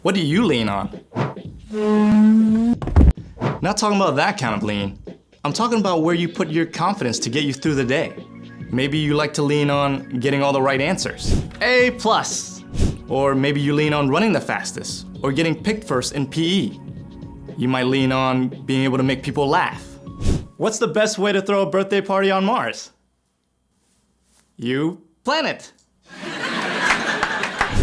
What do you lean on? Not talking about that kind of lean. I'm talking about where you put your confidence to get you through the day. Maybe you like to lean on getting all the right answers. A+. Or maybe you lean on running the fastest or getting picked first in PE. You might lean on being able to make people laugh. What's the best way to throw a birthday party on Mars? You plan it.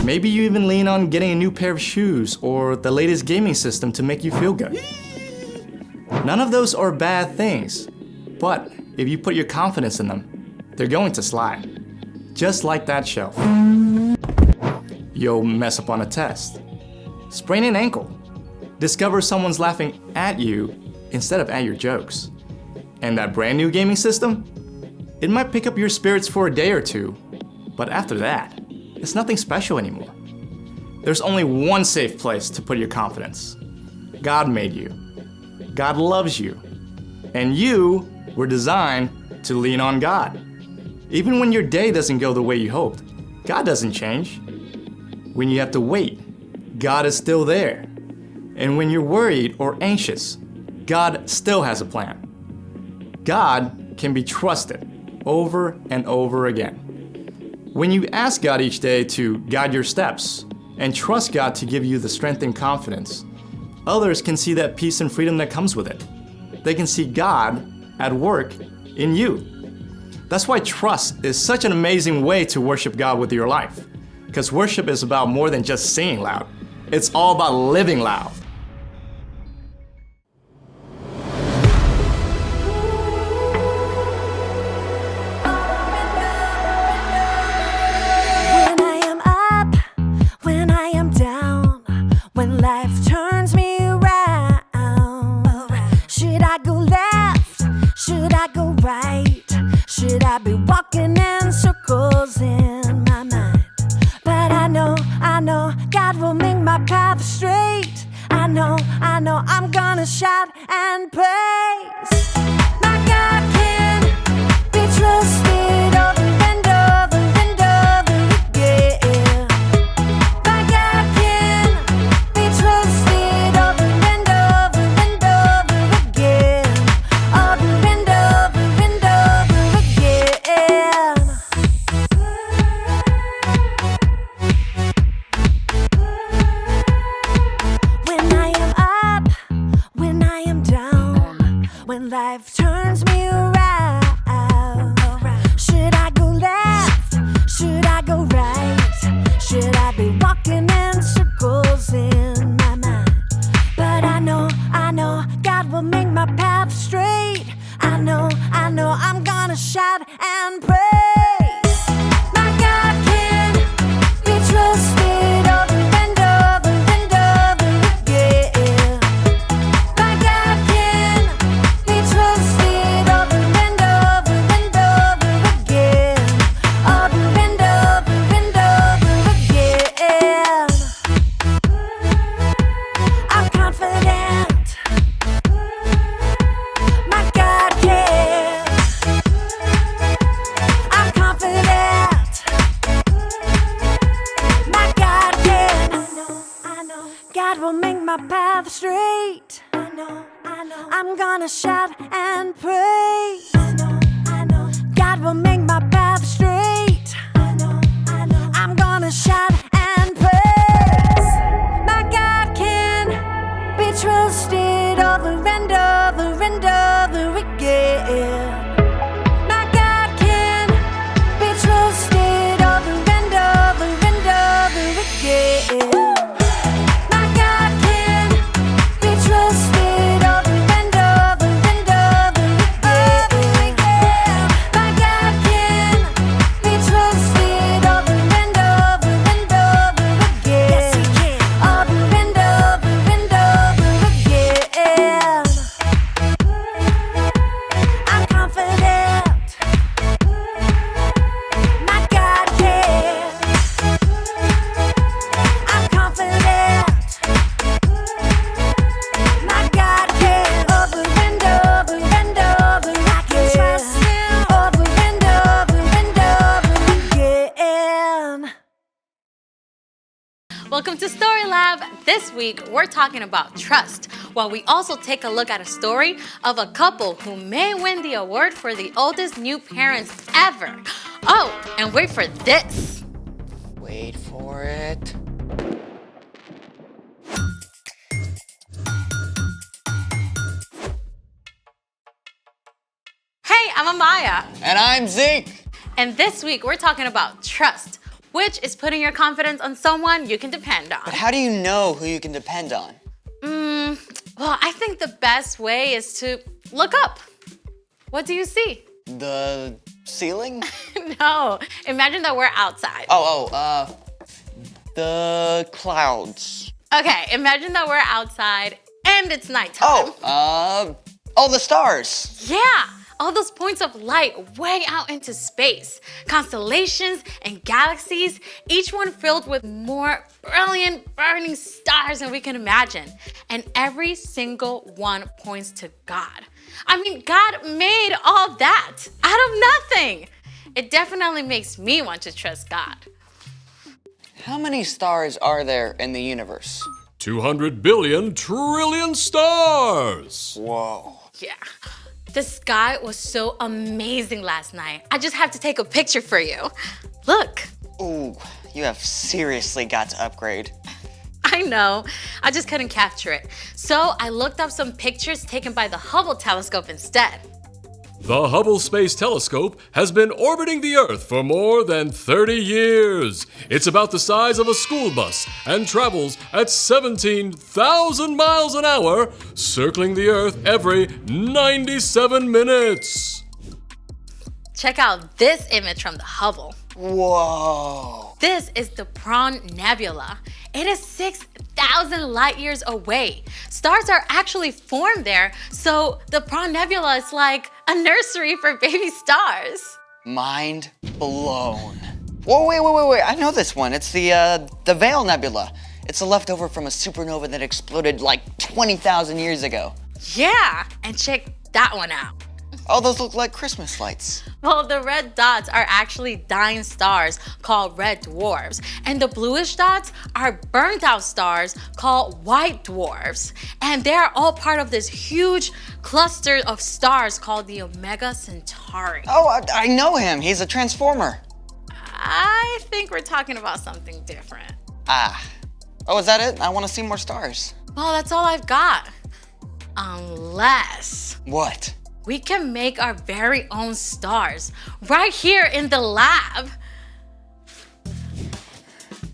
Maybe you even lean on getting a new pair of shoes or the latest gaming system to make you feel good. None of those are bad things, but if you put your confidence in them, they're going to slide. Just like that shelf. You'll mess up on a test, sprain an ankle, discover someone's laughing at you instead of at your jokes. And that brand new gaming system? It might pick up your spirits for a day or two, but after that, it's nothing special anymore. There's only one safe place to put your confidence. God made you. God loves you. And you were designed to lean on God. Even when your day doesn't go the way you hoped, God doesn't change. When you have to wait, God is still there. And when you're worried or anxious, God still has a plan. God can be trusted over and over again. When you ask God each day to guide your steps and trust God to give you the strength and confidence, others can see that peace and freedom that comes with it. They can see God at work in you. That's why trust is such an amazing way to worship God with your life. Because worship is about more than just singing loud. It's all about living loud. When I am up, when I am down, when life turns me around, should I go left? Should I go right? Should I be walking in circles in my mind? But I know God will make my path straight. I know I'm gonna shout and praise. My God can be trusted over and over and over again. My God can be trusted over and over and over again. Over and over and over again. When I am up, when I am down, when life turns me around, should I go left? Should I go right? Should I be walking in circles in my mind? But I know God will make my path straight. I know I'm gonna shout and praise. My God can be trusted over and over and over again. My God can be trusted over and over and over again. Over and over and over again. I'm confident. My God can. I'm confident. My God can. I know. God will make my path straight. I know. I'm gonna shout and praise. I know. God will make my path straight. I know. I'm gonna shout and praise. My God can be trusted over and over and over again. My God can be trusted over and over and over again. My God can be trusted over and over and over again. Welcome to Story Lab. This week, we're talking about trust, while we also take a look at a story of a couple who may win the award for the oldest new parents ever. Oh, and wait for this. Wait for it. Hey, I'm Amaya. And I'm Zeke. And this week, we're talking about trust, which is putting your confidence on someone you can depend on. But how do you know who you can depend on? Well, I think the best way is to look up. What do you see? The ceiling? No, imagine that we're outside. The clouds. Okay, imagine that we're outside and it's nighttime. The stars. Yeah, all those points of light way out into space. Constellations and galaxies, each one filled with more brilliant, burning stars than we can imagine. And every single one points to God. I mean, God made all that out of nothing. It definitely makes me want to trust God. How many stars are there in the universe? 200 billion trillion stars! Whoa. Yeah. The sky was so amazing last night. I just have to take a picture for you. Look. Ooh, you have seriously got to upgrade. I know. I just couldn't capture it. So I looked up some pictures taken by the Hubble telescope instead. The Hubble Space Telescope has been orbiting the Earth for more than 30 years. It's about the size of a school bus and travels at 17,000 miles an hour, circling the Earth every 97 minutes. Check out this image from the Hubble. Whoa. This is the Prone Nebula. It is 6,000 light years away. Stars are actually formed there, so the Prone Nebula is like a nursery for baby stars. Mind blown. Whoa, wait. I know this one. It's the Veil Nebula. It's a leftover from a supernova that exploded like 20,000 years ago. Yeah, and check that one out. Oh, those look like Christmas lights. Well, the red dots are actually dying stars called red dwarfs, and the bluish dots are burnt out stars called white dwarfs. And they are all part of this huge cluster of stars called the Omega Centauri. Oh, I know him. He's a transformer. I think we're talking about something different. Oh, is that it? I want to see more stars. Well, that's all I've got. Unless What? we can make our very own stars right here in the lab.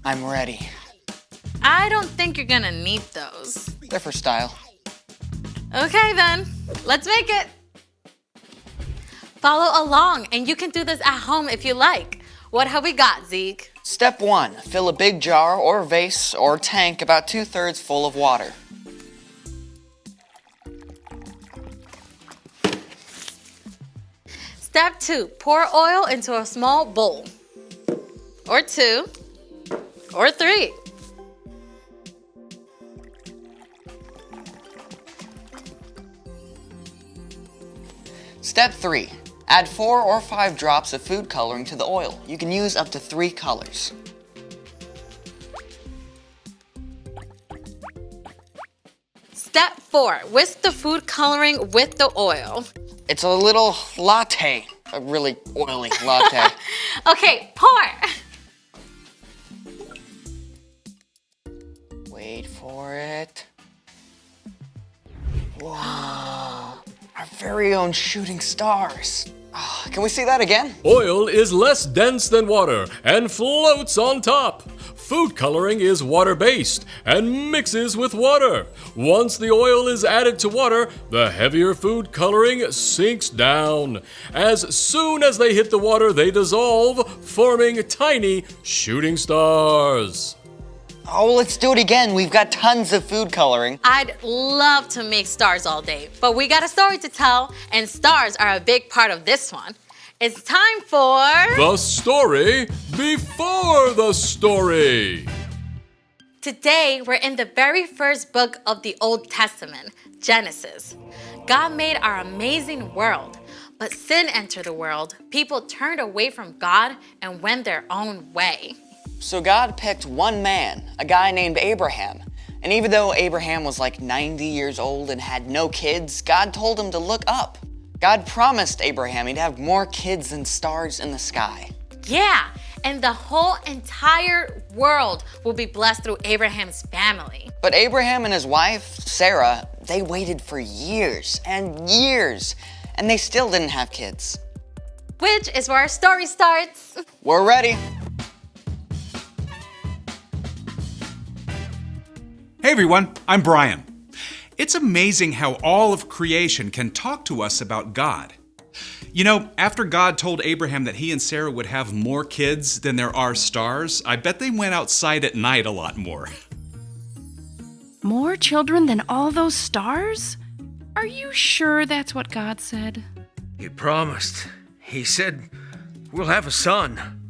I'm ready. I don't think you're gonna need those. They're for style. Okay then, let's make it. Follow along and you can do this at home if you like. What have we got, Zeke? Step 1. Fill a big jar or vase or tank about 2/3 full of water. Step 2, pour oil into a small bowl. Or 2, or 3. Step 3. Add 4 or 5 drops of food coloring to the oil. You can use up to 3 colors. Step 4, whisk the food coloring with the oil. It's a little latte. A really oily latte. Okay, pour. Wait for it. Whoa. Our very own shooting stars. Oh, can we see that again? Oil is less dense than water and floats on top. Food coloring is water-based and mixes with water. Once the oil is added to water, the heavier food coloring sinks down. As soon as they hit the water, they dissolve, forming tiny shooting stars. Oh, let's do it again. We've got tons of food coloring. I'd love to make stars all day, but we got a story to tell, and stars are a big part of this one. It's time for... The story before the story. Today, we're in the very first book of the Old Testament, Genesis. God made our amazing world, but sin entered the world. People turned away from God and went their own way. So God picked one man, a guy named Abraham. And even though Abraham was like 90 years old and had no kids, God told him to look up. God promised Abraham he'd have more kids than stars in the sky. Yeah, and the whole entire world will be blessed through Abraham's family. But Abraham and his wife, Sarah, they waited for years and years, and they still didn't have kids. Which is where our story starts. We're ready. Hey everyone, I'm Brian. It's amazing how all of creation can talk to us about God. You know, after God told Abraham that he and Sarah would have more kids than there are stars, I bet they went outside at night a lot more. More children than all those stars? Are you sure that's what God said? He promised. He said, we'll have a son.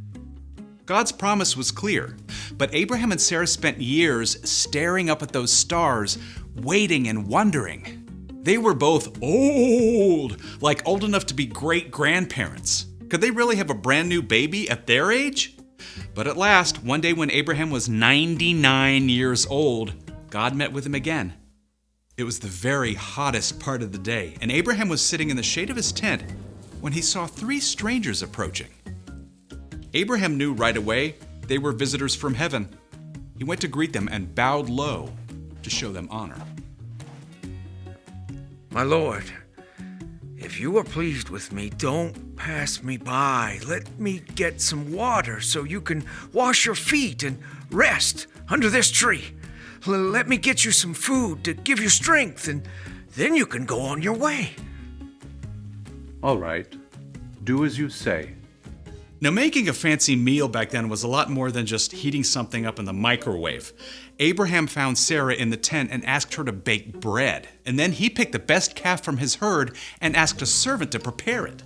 God's promise was clear, but Abraham and Sarah spent years staring up at those stars, waiting and wondering. They were both old, like old enough to be great-grandparents. Could they really have a brand new baby at their age? But at last, one day when Abraham was 99 years old, God met with him again. It was the very hottest part of the day, and Abraham was sitting in the shade of his tent when he saw 3 strangers approaching. Abraham knew right away they were visitors from heaven. He went to greet them and bowed low to show them honor. My Lord, if you are pleased with me, don't pass me by. Let me get some water so you can wash your feet and rest under this tree. Let me get you some food to give you strength, and then you can go on your way. All right. Do as you say. Now, making a fancy meal back then was a lot more than just heating something up in the microwave. Abraham found Sarah in the tent and asked her to bake bread. And then he picked the best calf from his herd and asked a servant to prepare it.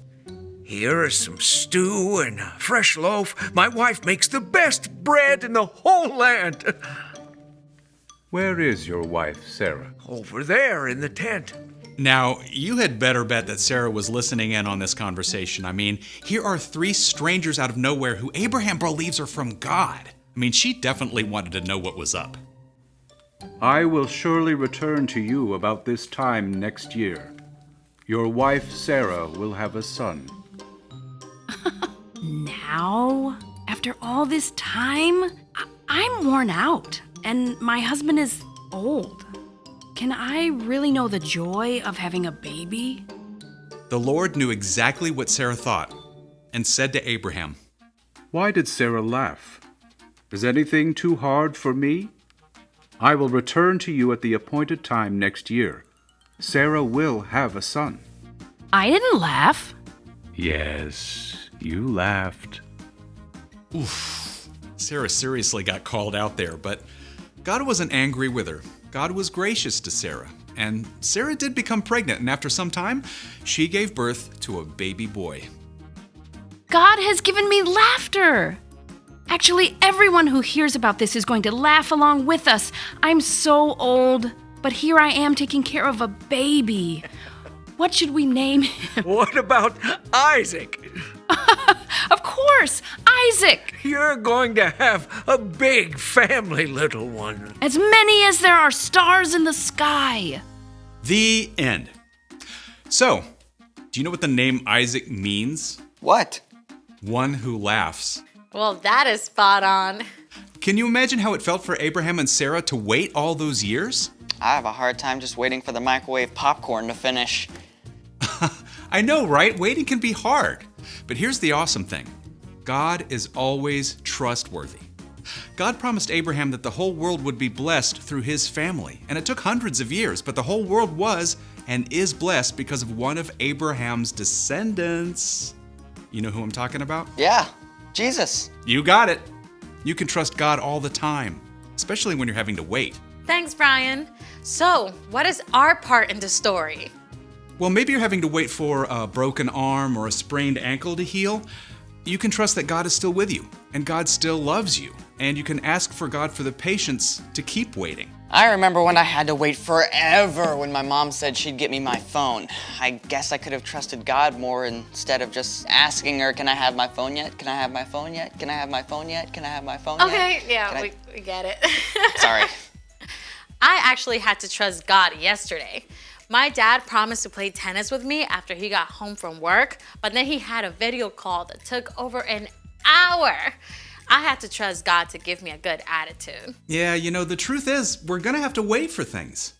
Here is some stew and a fresh loaf. My wife makes the best bread in the whole land. Where is your wife, Sarah? Over there in the tent. Now, you had better bet that Sarah was listening in on this conversation. I mean, here are 3 strangers out of nowhere who Abraham believes are from God. I mean, she definitely wanted to know what was up. I will surely return to you about this time next year. Your wife, Sarah, will have a son. Now? After all this time? I'm worn out, and my husband is old. Can I really know the joy of having a baby? The Lord knew exactly what Sarah thought and said to Abraham, Why did Sarah laugh? Is anything too hard for me? I will return to you at the appointed time next year. Sarah will have a son. I didn't laugh. Yes, you laughed. Oof, Sarah seriously got called out there, but God wasn't angry with her. God was gracious to Sarah, and Sarah did become pregnant, and after some time, she gave birth to a baby boy. God has given me laughter. Actually, everyone who hears about this is going to laugh along with us. I'm so old, but here I am taking care of a baby. What should we name him? What about Isaac? Of course, Isaac! You're going to have a big family, little one. As many as there are stars in the sky. The end. So, do you know what the name Isaac means? What? One who laughs. Well, that is spot on. Can you imagine how it felt for Abraham and Sarah to wait all those years? I have a hard time just waiting for the microwave popcorn to finish. I know, right? Waiting can be hard. But here's the awesome thing. God is always trustworthy. God promised Abraham that the whole world would be blessed through his family. And it took hundreds of years, but the whole world was and is blessed because of one of Abraham's descendants. You know who I'm talking about? Yeah, Jesus. You got it. You can trust God all the time, especially when you're having to wait. Thanks, Brian. So, what is our part in the story? Well, maybe you're having to wait for a broken arm or a sprained ankle to heal. You can trust that God is still with you, and God still loves you, and you can ask for God for the patience to keep waiting. I remember when I had to wait forever when my mom said she'd get me my phone. I guess I could have trusted God more instead of just asking her, can I have my phone yet? Can I have my phone yet? Can I have my phone yet? Can I have my phone yet? Okay, yeah, Can we get it. Sorry. I actually had to trust God yesterday. My dad promised to play tennis with me after he got home from work, but then he had a video call that took over an hour. I had to trust God to give me a good attitude. Yeah, the truth is, we're gonna have to wait for things.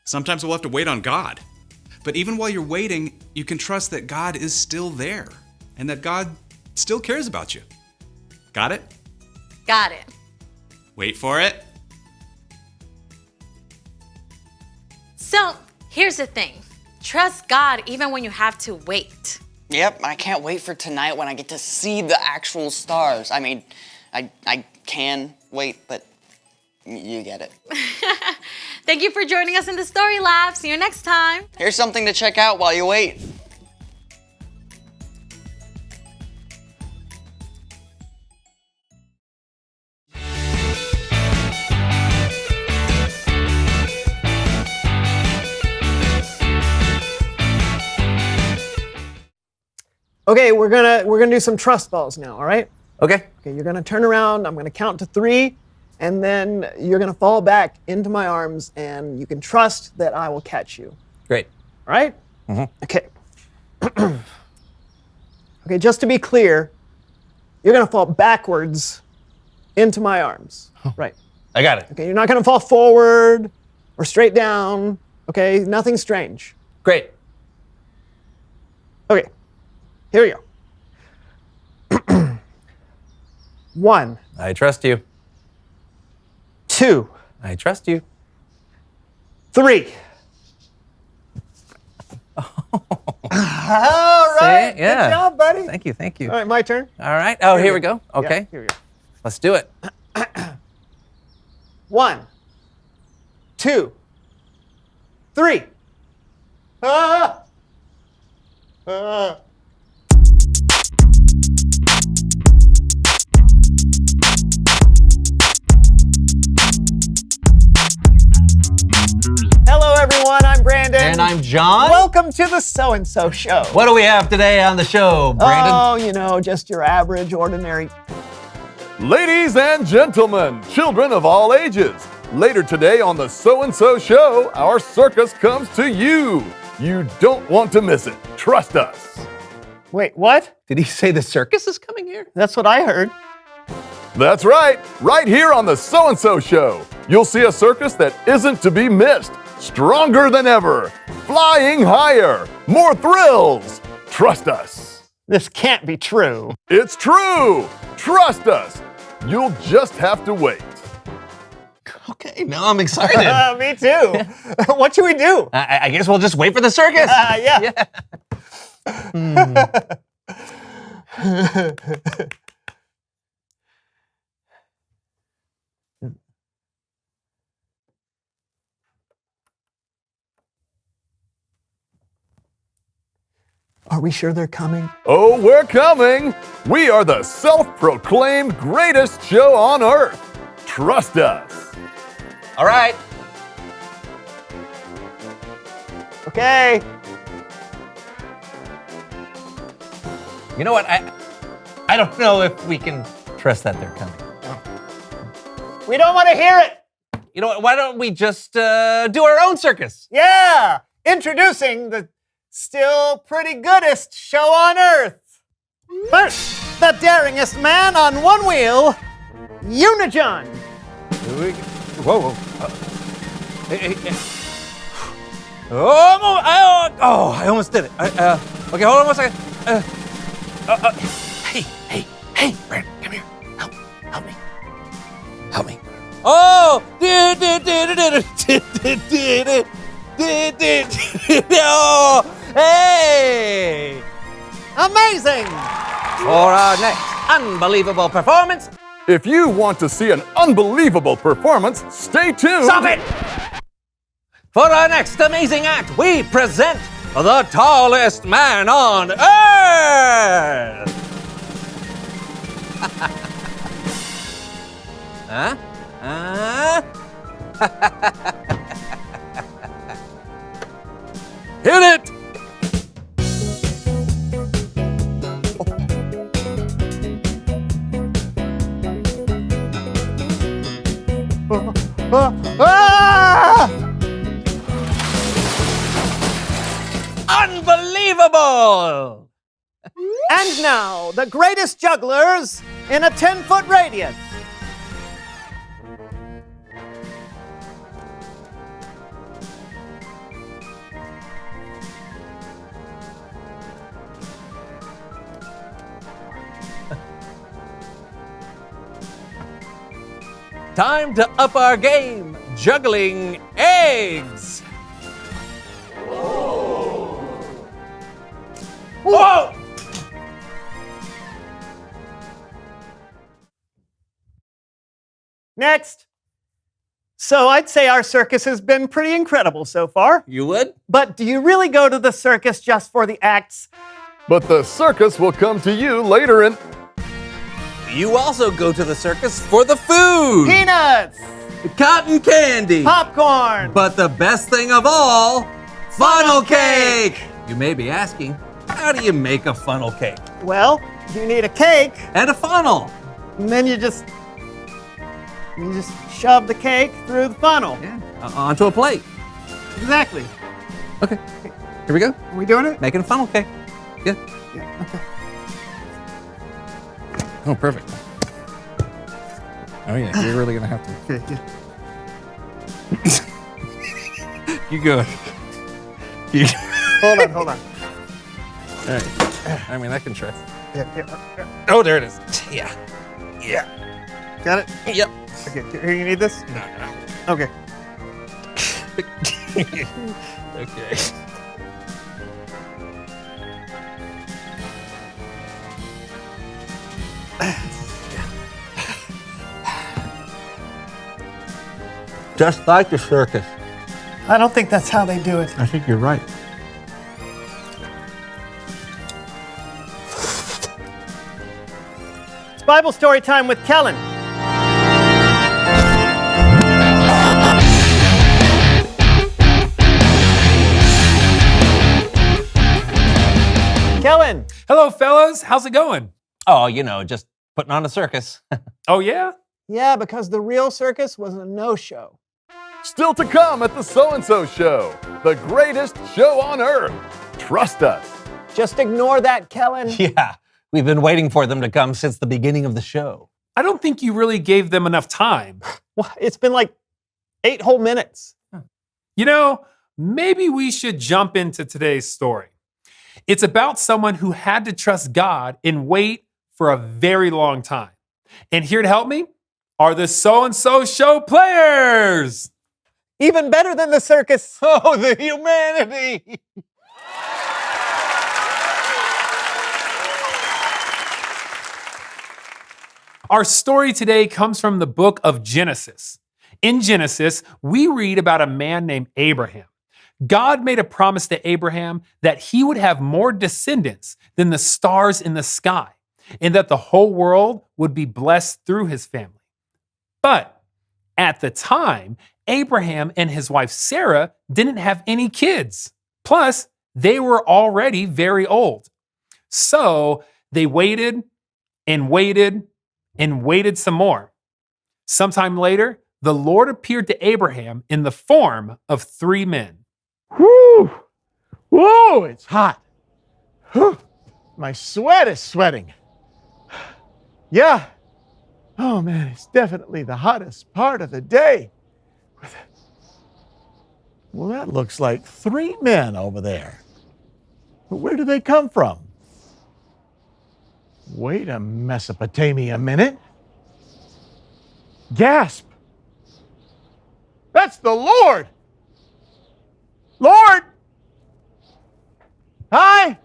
Sometimes we'll have to wait on God. But even while you're waiting, you can trust that God is still there and that God still cares about you. Got it? Got it. Wait for it. So, here's the thing. Trust God even when you have to wait. Yep, I can't wait for tonight when I get to see the actual stars. I mean, I can wait, but you get it. Thank you for joining us in the Story Lab. See you next time. Here's something to check out while you wait. Okay, we're gonna do some trust falls now, all right? Okay. Okay, you're gonna turn around, I'm gonna count to 3, and then you're gonna fall back into my arms, and you can trust that I will catch you. Great. All right? Okay. Okay, just to be clear, you're gonna fall backwards into my arms. Right. I got it. Okay, you're not gonna fall forward or straight down. Okay, nothing strange. Great. Okay, here we go. 1, I trust you. 2, I trust you. 3. All right. Yeah. Good job, buddy. Thank you. Thank you. All right, my turn. All right. Oh, here we go. Okay. Yeah, here we go. Let's do it. 1, 2, 3. Ah! Ah! Hello, everyone. I'm Brandon. And I'm John. Welcome to the So and So Show. What do we have today on the show, Brandon? Oh, just your average, ordinary. Ladies and gentlemen, children of all ages, later today on the So and So Show, our circus comes to you. You don't want to miss it. Trust us. Wait, what? Did he say the circus is coming here? That's what I heard. That's right. Right here on the So and So Show, you'll see a circus that isn't to be missed. Stronger than ever. Flying higher. More thrills. Trust us. This can't be true. It's true. Trust us. You'll just have to wait. Okay, now I'm excited. Me too. What should we do? I guess we'll just wait for the circus. Yeah. Are we sure they're coming? Oh, we're coming. We are the self-proclaimed greatest show on earth. Trust us. All right. Okay. You know what? I don't know if we can trust that they're coming. We don't want to hear it. You know what? Why don't we just do our own circus? Yeah. Introducing the still pretty goodest show on earth. First, the daringest man on one wheel, Unijohn. Whoa. Hey. Oh, I almost did it. Okay, hold on one second. Hey, Brandon, come here. Help me. Oh! Oh, hey! Amazing! For our next unbelievable performance. If you want to see an unbelievable performance, stay tuned. Stop it! For our next amazing act, we present the tallest man on earth! Hit it! Unbelievable! And now, the greatest jugglers in a 10-foot radius. Time to up our game, juggling eggs. Whoa! Next. So I'd say our circus has been pretty incredible so far. You would? But do you really go to the circus just for the acts? But the circus will come to you later in... You also go to the circus for the food. Peanuts! Cotton candy. Popcorn! But the best thing of all, funnel cake! You may be asking, how do you make a funnel cake? Well, you need a cake. And a funnel. And then you just shove the cake through the funnel. Yeah. Onto a plate. Exactly. Okay. Here we go. Are we doing it? Making a funnel cake. Yeah. Yeah, okay. Oh, perfect. Oh yeah, you're really gonna have to. Okay, yeah. You go. You... Hold on. All right. I mean, I can try. Yeah. Oh, there it is. Yeah. Got it? Yep. Okay, here, you need this? No. Okay. Okay. Just like the circus. I don't think that's how they do it. I think you're right. It's Bible story time with Kellen. Kellen. Hello, fellas. How's it going? Oh, you know, just putting on a circus. Oh, yeah? Yeah, because the real circus was a no-show. Still to come at the So-and-So Show, the greatest show on earth. Trust us. Just ignore that, Kellen. Yeah, we've been waiting for them to come since the beginning of the show. I don't think you really gave them enough time. Well, it's been like 8 whole minutes. You know, maybe we should jump into today's story. It's about someone who had to trust God and wait for a very long time. And here to help me are the So-and-So Show players. Even better than the circus. Oh, the humanity! Our story today comes from the book of Genesis. In Genesis, we read about a man named Abraham. God made a promise to Abraham that he would have more descendants than the stars in the sky, and that the whole world would be blessed through his family. But at the time, Abraham and his wife Sarah didn't have any kids. Plus, they were already very old. So they waited and waited and waited some more. Sometime later, the Lord appeared to Abraham in the form of 3 men. Whoo! Whoa, it's hot. Whew. My sweat is sweating. Yeah. Oh man, it's definitely the hottest part of the day. Well, that looks like 3 men over there. But where do they come from? Wait a Mesopotamia minute. Gasp! That's the Lord! Lord! Hi!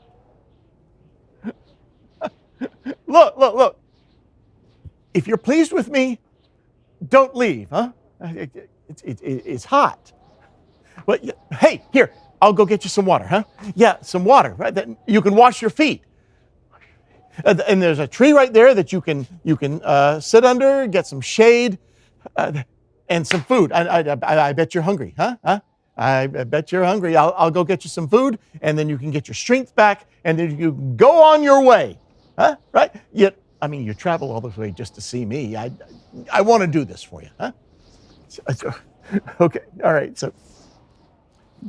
Look. If you're pleased with me, don't leave, huh? It's hot. But hey, here, I'll go get you some water, huh? Yeah, some water, right? That you can wash your feet. And there's a tree right there that you can sit under, get some shade. and some food. I bet you're hungry, huh? I bet you're hungry. I'll go get you some food, and then you can get your strength back, and then you can go on your way, huh? Right? You travel all this way just to see me. I want to do this for you, huh? Okay, all right. So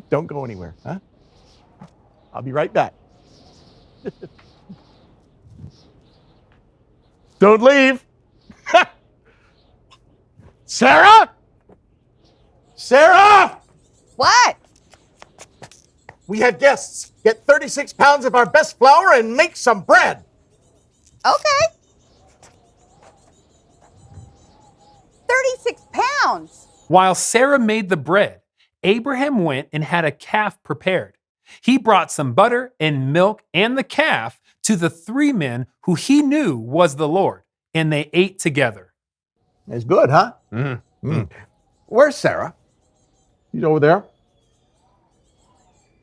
don't go anywhere, huh? I'll be right back. Don't leave. Sarah? Sarah! What? We have guests. Get 36 pounds of our best flour and make some bread. Okay. 36 pounds. While Sarah made the bread, Abraham went and had a calf prepared. He brought some butter and milk and the calf to the 3 men who he knew was the Lord, and they ate together. It's good, huh? Where's Sarah? He's over there.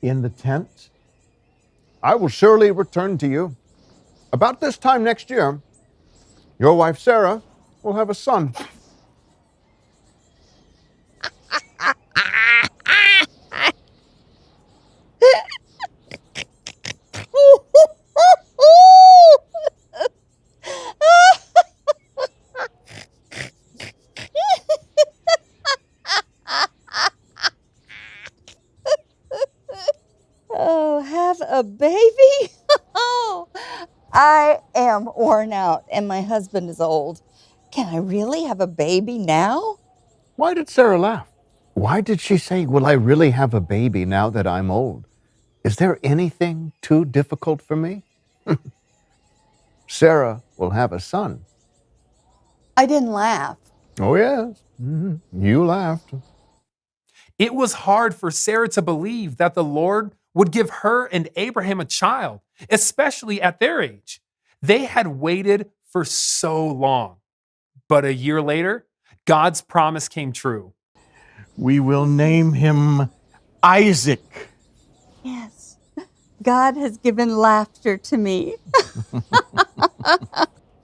In the tent. I will surely return to you. About this time next year, your wife Sarah will have a son. Oh, have a baby? Oh, I am worn out and my husband is old. Can I really have a baby now? Why did Sarah laugh? Why did she say, will I really have a baby now that I'm old? Is there anything too difficult for me? Sarah will have a son. I didn't laugh. Oh, yes. You laughed. It was hard for Sarah to believe that the Lord would give her and Abraham a child, especially at their age. They had waited for so long. But a year later, God's promise came true. We will name him Isaac. Yes, God has given laughter to me.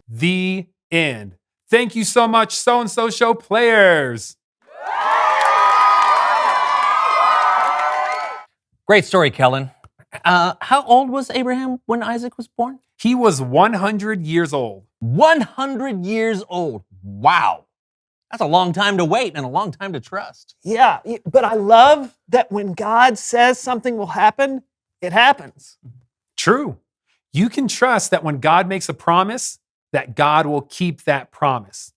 The end. Thank you so much, So and So Show players. Great story, Kellen. How old was Abraham when Isaac was born? He was 100 years old. 100 years old. Wow. That's a long time to wait and a long time to trust. Yeah, but I love that when God says something will happen, it happens. True. You can trust that when God makes a promise, that God will keep that promise.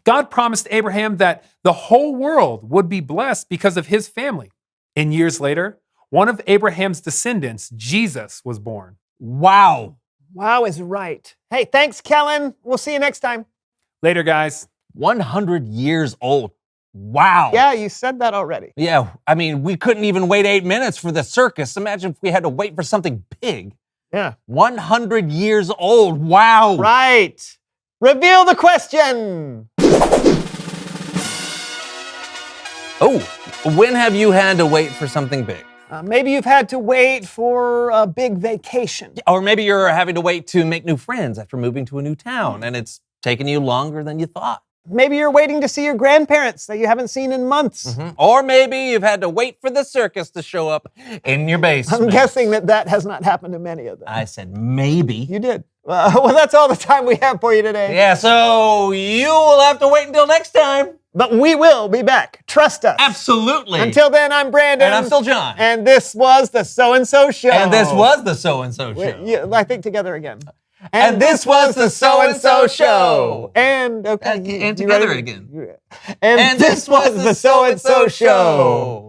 God promised Abraham that the whole world would be blessed because of his family. And years later, one of Abraham's descendants, Jesus, was born. Wow. Wow is right. Hey, thanks, Kellen. We'll see you next time. Later, guys. 100 years old. Wow. Yeah, you said that already. Yeah, I mean, we couldn't even wait 8 minutes for the circus. Imagine if we had to wait for something big. Yeah. 100 years old. Wow. Right. Reveal the question. Oh, when have you had to wait for something big? Maybe you've had to wait for a big vacation. Or maybe you're having to wait to make new friends after moving to a new town and it's taken you longer than you thought. Maybe you're waiting to see your grandparents that you haven't seen in months. Mm-hmm. Or maybe you've had to wait for the circus to show up in your basement. I'm guessing that has not happened to many of them. I said maybe. You did. Well, that's all the time we have for you today. Yeah, so you will have to wait until next time. But we will be back. Trust us. Absolutely. Until then, I'm Brandon. And I'm still John. And this was the So and So Show. And this was the So and So Show. Yeah, I think together again. And this was the So and So Show. And okay. And together again. And this was the So and So Show.